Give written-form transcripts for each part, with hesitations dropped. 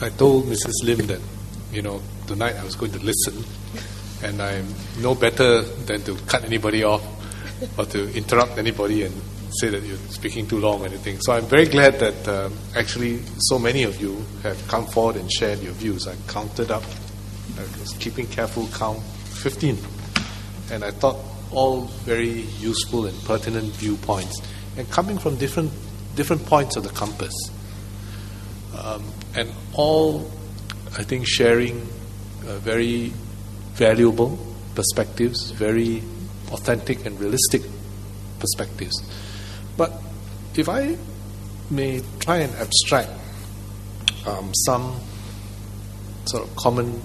I told Mrs. Lim that, tonight I was going to listen, and I'm no better than to cut anybody off or to interrupt anybody and say that you're speaking too long or anything. So I'm very glad that actually so many of you have come forward and shared your views. I counted up, I was keeping careful count, 15. And I thought all very useful and pertinent viewpoints, and coming from different points of the compass. And all, I think, sharing very valuable perspectives, very authentic and realistic perspectives. But if I may try and abstract some sort of common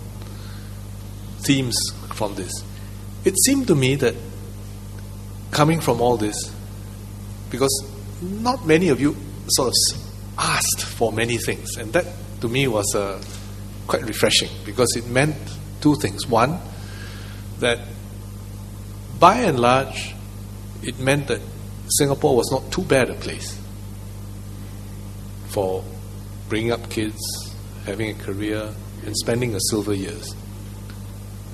themes from this, it seemed to me that coming from all this, because not many of you sort of asked for many things, and that to me was quite refreshing, because it meant two things. One, that by and large, it meant that Singapore was not too bad a place for bringing up kids, having a career, and spending your silver years.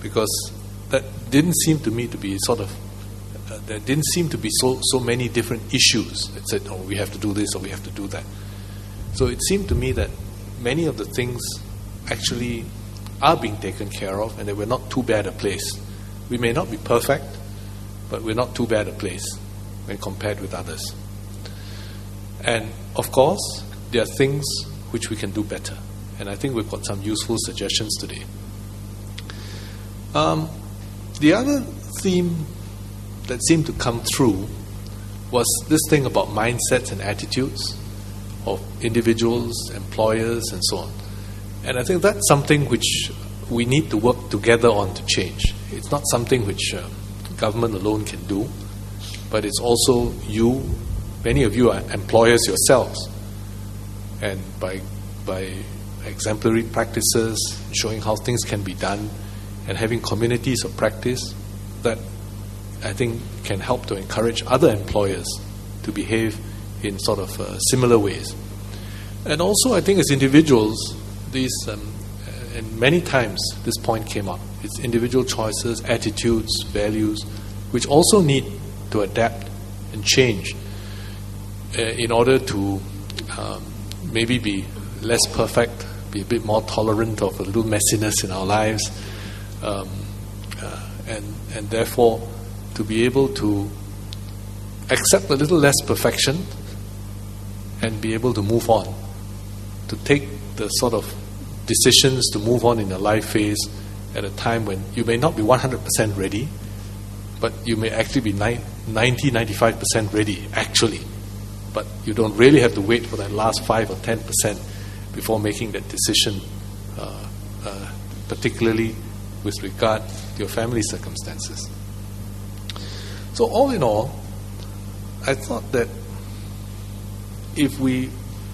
Because that didn't seem to me to be there didn't seem to be so many different issues that said, oh, we have to do this or we have to do that. So it seemed to me that many of the things actually are being taken care of, and that we're not too bad a place. We may not be perfect, but we're not too bad a place when compared with others. And of course, there are things which we can do better. And I think we've got some useful suggestions today. The other theme that seemed to come through was this thing about mindsets and attitudes of individuals, employers, and so on. And I think that's something which we need to work together on to change. It's not something which government alone can do, but it's also you. Many of you are employers yourselves, and by exemplary practices, showing how things can be done, and having communities of practice, that I think can help to encourage other employers to behave in sort of similar ways. And also, I think as individuals, these and many times this point came up. It's individual choices, attitudes, values, which also need to adapt and change in order to maybe be less perfect, be a bit more tolerant of a little messiness in our lives, and therefore to be able to accept a little less perfection and be able to move on, to take the sort of decisions to move on in a life phase at a time when you may not be 100% ready, but you may actually be 90-95% ready actually, but you don't really have to wait for that last 5 or 10% before making that decision, particularly with regard to your family circumstances. So all in all, I thought that if we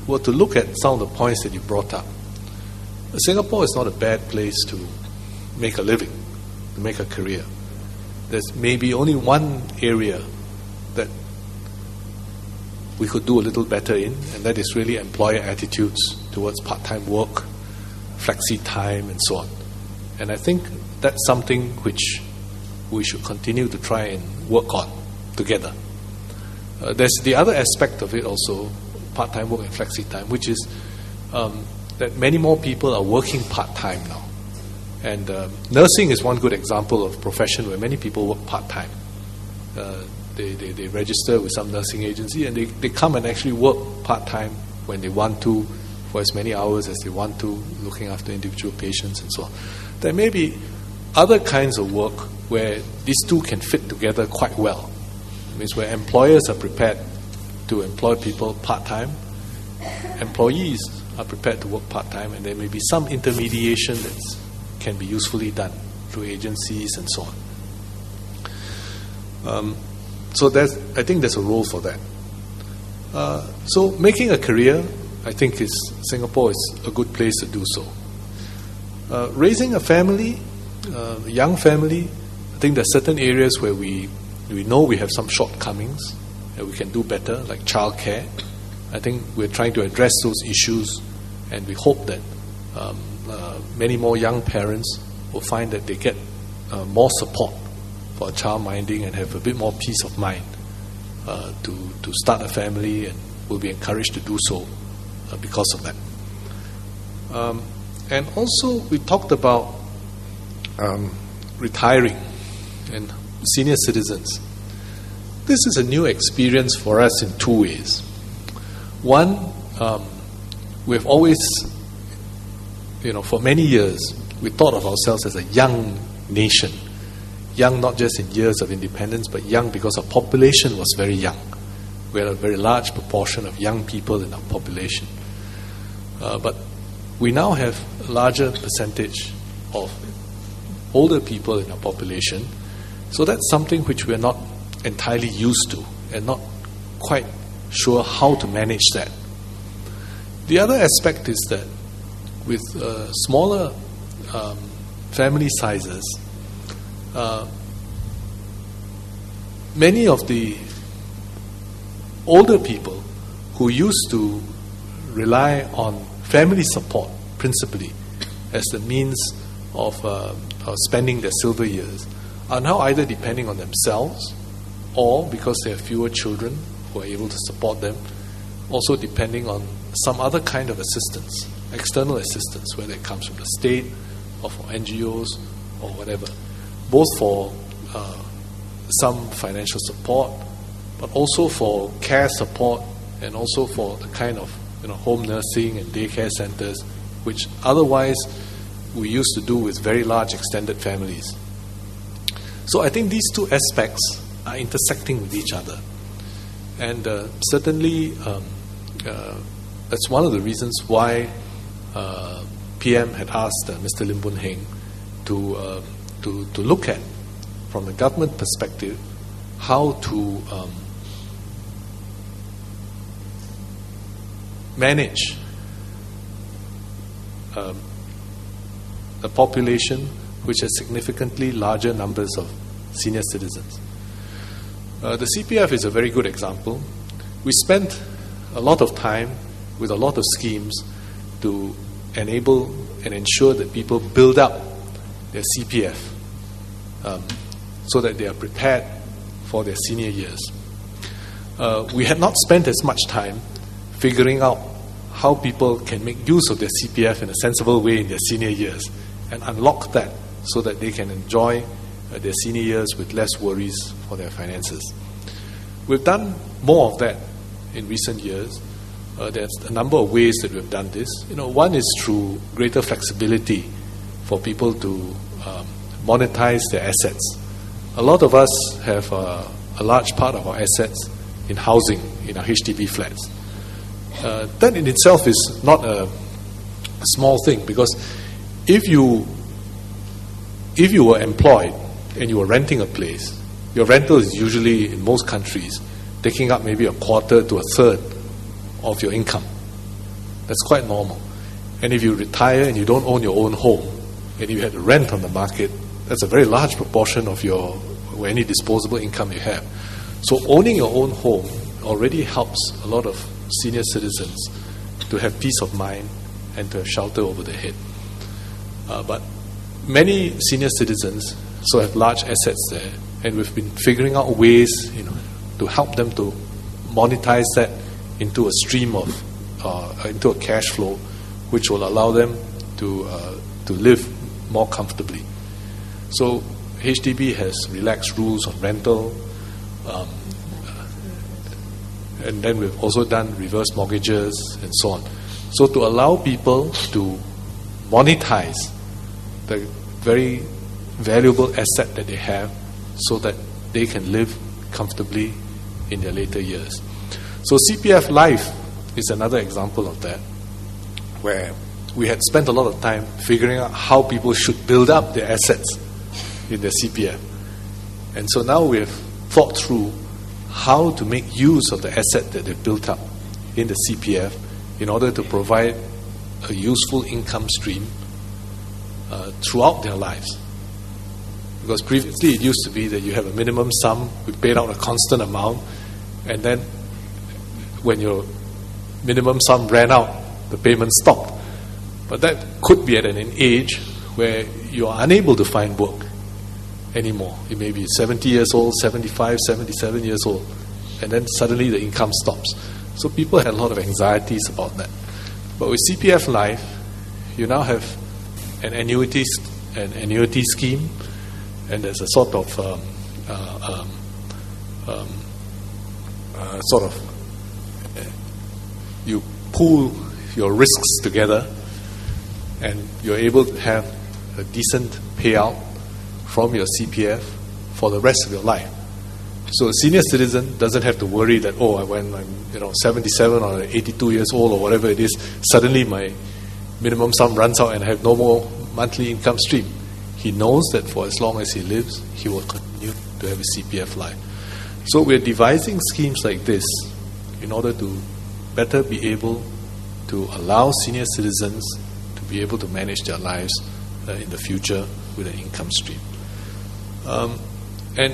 were to look at some of the points that you brought up, Singapore is not a bad place to make a living, to make a career. There's maybe only one area that we could do a little better in, and that is really employer attitudes towards part-time work, flexi time, and so on. And I think that's something which we should continue to try and work on together. There's the other aspect of it also, part-time work and flexi time, which is that many more people are working part-time now. And nursing is one good example of a profession where many people work part-time. They register with some nursing agency, and they come and actually work part-time when they want to, for as many hours as they want to, looking after individual patients and so on. There may be other kinds of work where these two can fit together quite well. It means where employers are prepared to employ people part-time, employees are prepared to work part-time, and there may be some intermediation that can be usefully done through agencies and so on. So I think there's a role for that. So making a career, I think Singapore is a good place to do so. Raising a family, a young family, I think there's certain areas where we know we have some shortcomings and we can do better, like childcare. I think we're trying to address those issues, and we hope that many more young parents will find that they get more support for child minding and have a bit more peace of mind to start a family, and will be encouraged to do so because of that. And also we talked about retiring and senior citizens. This is a new experience for us in two ways. One, we've always, for many years, we thought of ourselves as a young nation. Young not just in years of independence, but young because our population was very young. We had a very large proportion of young people in our population. But we now have a larger percentage of older people in our population. So that's something which we're not entirely used to and not quite sure how to manage that. The other aspect is that with smaller family sizes, many of the older people who used to rely on family support principally as the means of spending their silver years are now either depending on themselves, or because they have fewer children who are able to support them, also depending on some other kind of assistance, external assistance, whether it comes from the state or from NGOs or whatever, both for some financial support, but also for care support, and also for the kind of home nursing and daycare centers, which otherwise we used to do with very large extended families. So I think these two aspects are intersecting with each other. And certainly that's one of the reasons why PM had asked Mr. Lim Boon Heng to look at, from a government perspective, how to manage a population which has significantly larger numbers of senior citizens. The CPF is a very good example. We spent a lot of time with a lot of schemes to enable and ensure that people build up their CPF so that they are prepared for their senior years. We had not spent as much time figuring out how people can make use of their CPF in a sensible way in their senior years and unlock that so that they can enjoy their senior years with less worries for their finances. We've done more of that in recent years. There's a number of ways that we've done this. One is through greater flexibility for people to monetize their assets. A lot of us have a large part of our assets in housing, in our HDB flats. That in itself is not a small thing, because if you were employed and you were renting a place, your rental is usually, in most countries, taking up maybe a quarter to a third of your income. That's quite normal. And if you retire and you don't own your own home, and you had rent on the market, that's a very large proportion of or any disposable income you have. So owning your own home already helps a lot of senior citizens to have peace of mind and to have shelter over their head. But many senior citizens so have large assets there, and we've been figuring out ways, to help them to monetize that into a stream of, into a cash flow, which will allow them to live more comfortably. So HDB has relaxed rules on rental, and then we've also done reverse mortgages and so on. So to allow people to monetize the very valuable asset that they have so that they can live comfortably in their later years. So CPF Life is another example of that, where we had spent a lot of time figuring out how people should build up their assets in their CPF. And so now we have thought through how to make use of the asset that they've built up in the CPF in order to provide a useful income stream throughout their lives. Because previously it used to be that you have a minimum sum, we paid out a constant amount, and then when your minimum sum ran out, the payment stopped. But that could be at an age where you are unable to find work anymore. You may be 70 years old, 75, 77 years old, and then suddenly the income stops. So people had a lot of anxieties about that. But with CPF Life, you now have an annuity scheme, and there's a sort of you pool your risks together, and you're able to have a decent payout from your CPF for the rest of your life. So a senior citizen doesn't have to worry that, when I'm 77 or 82 years old or whatever it is, suddenly my minimum sum runs out and I have no more monthly income stream. He knows that for as long as he lives, he will continue to have a CPF life. So we're devising schemes like this in order to better be able to allow senior citizens to be able to manage their lives in the future with an income stream. And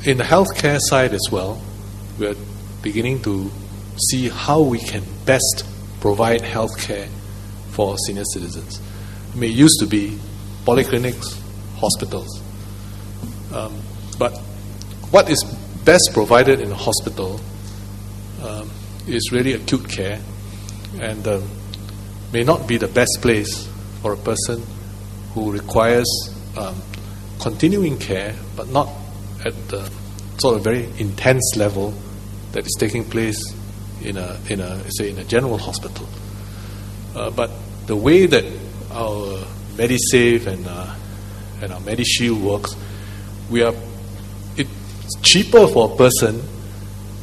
in the healthcare side as well, we're beginning to see how we can best provide healthcare for senior citizens. It used to be polyclinics, hospitals. But what is best provided in a hospital is really acute care, and may not be the best place for a person who requires continuing care, but not at the sort of very intense level that is taking place in a general hospital. But the way that our MediSave and our MediShield works, it's cheaper for a person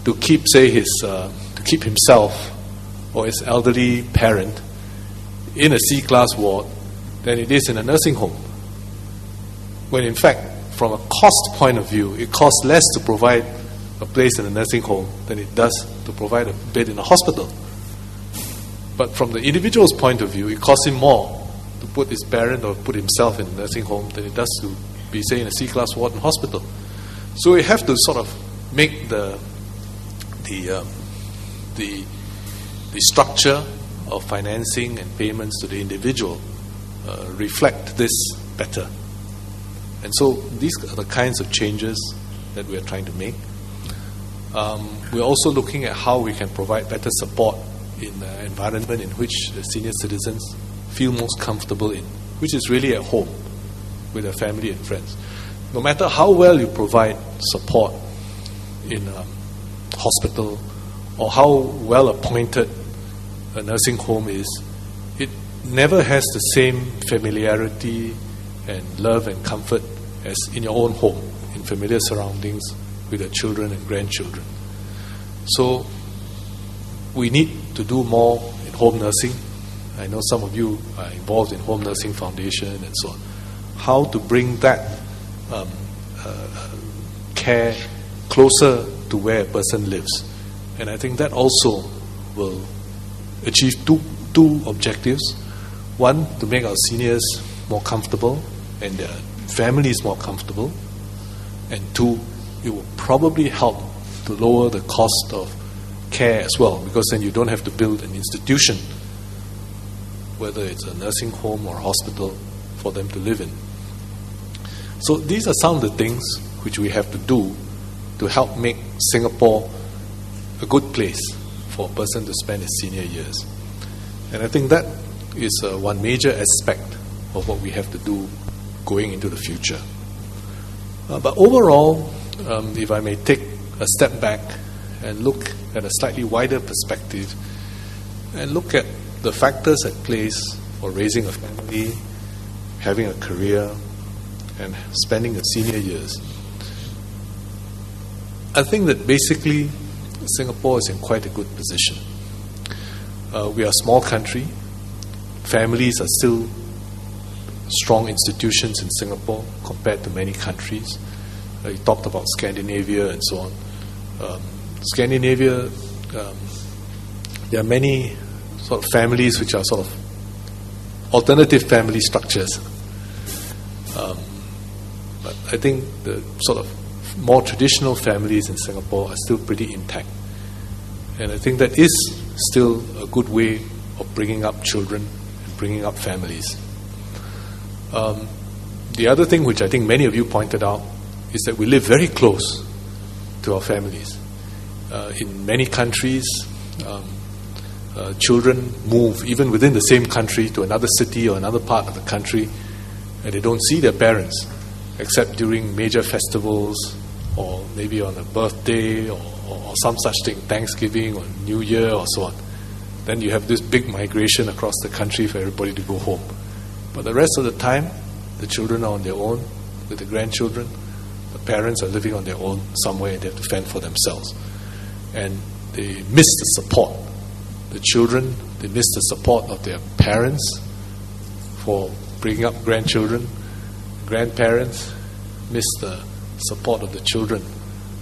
to keep, to keep himself or his elderly parent in a C-class ward than it is in a nursing home. When in fact, from a cost point of view, it costs less to provide a place in a nursing home than it does to provide a bed in a hospital. But from the individual's point of view, it costs him more to put his parent or put himself in a nursing home than it does to be, say, in a C-class ward in hospital. So we have to sort of make the structure of financing and payments to the individual reflect this better. And so these are the kinds of changes that we are trying to make. We're also looking at how we can provide better support in an environment in which the senior citizens feel most comfortable in, which is really at home with their family and friends. No matter how well you provide support in a hospital or how well appointed a nursing home is, it never has the same familiarity and love and comfort as in your own home, in familiar surroundings with your children and grandchildren. So we need to do more in home nursing. I know some of you are involved in Home Nursing Foundation and so on. How to bring that care closer to where a person lives. And I think that also will achieve two objectives. One, to make our seniors more comfortable and their families more comfortable. And two, it will probably help to lower the cost of care as well, because then you don't have to build an institution, whether it's a nursing home or a hospital, for them to live in. So these are some of the things which we have to do to help make Singapore a good place for a person to spend his senior years. And I think that is one major aspect of what we have to do going into the future. But overall, if I may take a step back and look at a slightly wider perspective and look at the factors at place for raising a family, having a career, and spending the senior years, I think that basically Singapore is in quite a good position. We are a small country. Families are still strong institutions in Singapore compared to many countries. You talked about Scandinavia and so on. Scandinavia, there are many sort of families which are sort of alternative family structures. But I think the sort of more traditional families in Singapore are still pretty intact. And I think that is still a good way of bringing up children and bringing up families. The other thing which I think many of you pointed out is that we live very close to our families. In many countries, children move even within the same country to another city or another part of the country, and they don't see their parents except during major festivals or maybe on a birthday or some such thing, Thanksgiving or New Year or so on. Then you have this big migration across the country for everybody to go home. But the rest of the time, the children are on their own with the grandchildren. The parents are living on their own somewhere and they have to fend for themselves. And they miss the support. The children, they miss the support of their parents for bringing up grandchildren. Grandparents miss the support of the children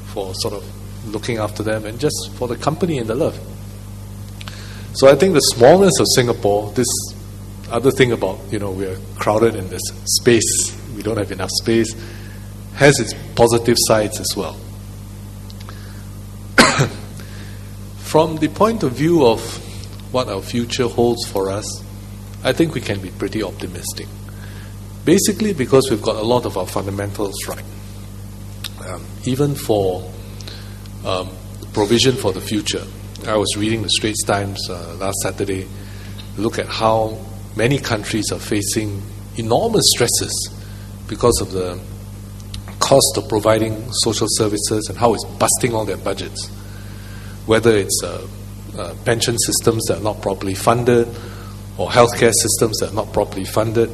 for sort of looking after them and just for the company and the love. So I think the smallness of Singapore, this other thing about, we are crowded in this space, we don't have enough space, has its positive sides as well. From the point of view of what our future holds for us, I think we can be pretty optimistic. Basically because we've got a lot of our fundamentals right. Even for provision for the future. I was reading the Straits Times last Saturday, look at how many countries are facing enormous stresses because of the cost of providing social services and how it's busting all their budgets. Whether it's pension systems that are not properly funded or healthcare systems that are not properly funded,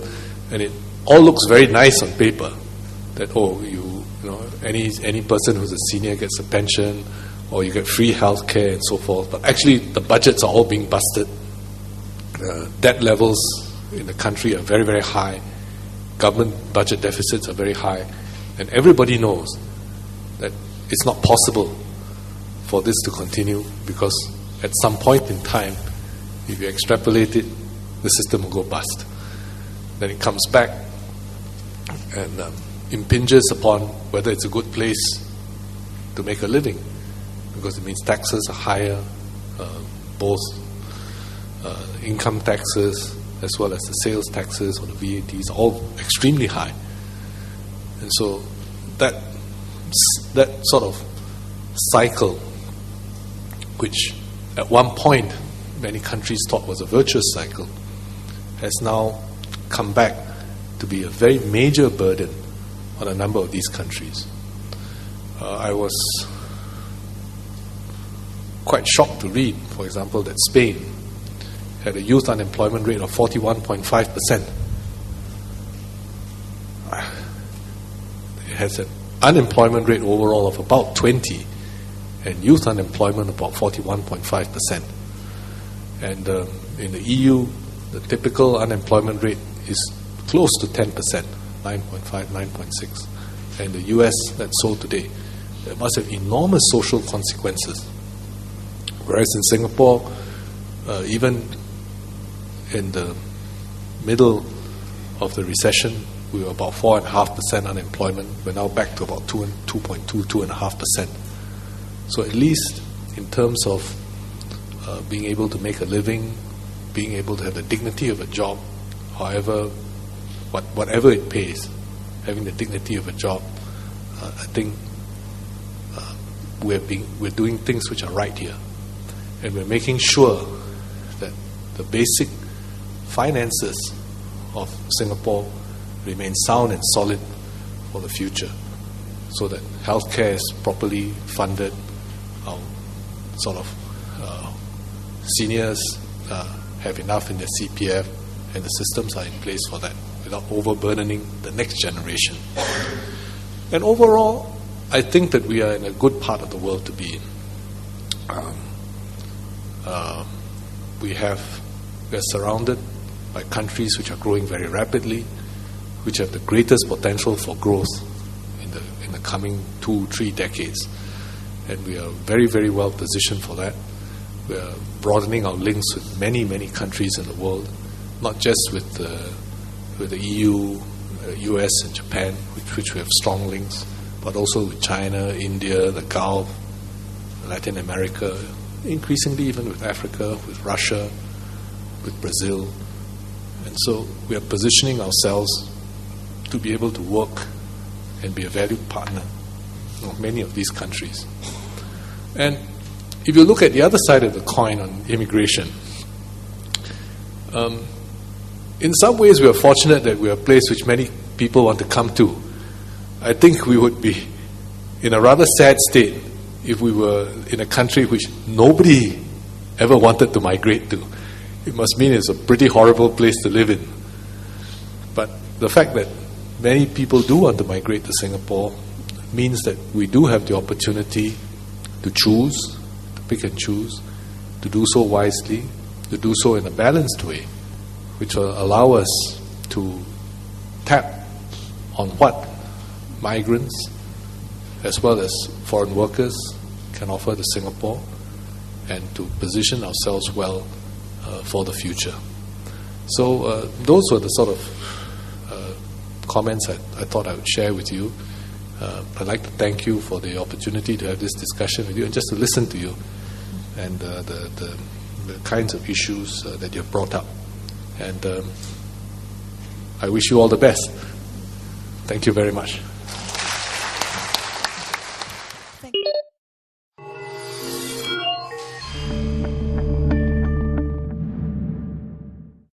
and it all looks very nice on paper that any person who's a senior gets a pension or you get free healthcare and so forth, but actually the budgets are all being busted. Debt levels in the country are very, very high. Government budget deficits are very high, and everybody knows that it's not possible for this to continue because at some point in time, if you extrapolate it, the system will go bust. Then it comes back and impinges upon whether it's a good place to make a living, because it means taxes are higher, both income taxes as well as the sales taxes or the VATs are all extremely high. And so that sort of cycle, which at one point many countries thought was a virtuous cycle, has now come back to be a very major burden on a number of these countries. I was quite shocked to read, for example, that Spain had a youth unemployment rate of 41.5%. It has an unemployment rate overall of about 20%, and youth unemployment about 41.5%. And in the EU, the typical unemployment rate is close to 10%, 9.5, 9.6. And the US, that's so today. It must have enormous social consequences. Whereas in Singapore, even in the middle of the recession, we were about 4.5% unemployment. We're now back to about 2.2, 2.5%. So at least in terms of being able to make a living, being able to have the dignity of a job, however, whatever it pays, having the dignity of a job, I think we're doing things which are right here. And we're making sure that the basic finances of Singapore remain sound and solid for the future, so that healthcare is properly funded, our sort of seniors have enough in their CPF, and the systems are in place for that without overburdening the next generation. And overall, I think that we are in a good part of the world to be in. We are surrounded by countries which are growing very rapidly, which have the greatest potential for growth in the coming 2-3 decades. And we are very, very well positioned for that. We are broadening our links with many, many countries in the world, not just with the EU, US and Japan, which we have strong links, but also with China, India, the Gulf, Latin America, increasingly even with Africa, with Russia, with Brazil, And so we are positioning ourselves to be able to work and be a valued partner of many of these countries. And if you look at the other side of the coin on immigration, in some ways we are fortunate that we are a place which many people want to come to. I think we would be in a rather sad state if we were in a country which nobody ever wanted to migrate to. It must mean it's a pretty horrible place to live in. But the fact that many people do want to migrate to Singapore means that we do have the opportunity to choose, to pick and choose, to do so wisely, to do so in a balanced way, which will allow us to tap on what migrants as well as foreign workers can offer to Singapore, and to position ourselves well for the future. So those were the sort of comments I thought I would share with you. I'd like to thank you for the opportunity to have this discussion with you and just to listen to you and the kinds of issues that you've brought up. And I wish you all the best. Thank you very much.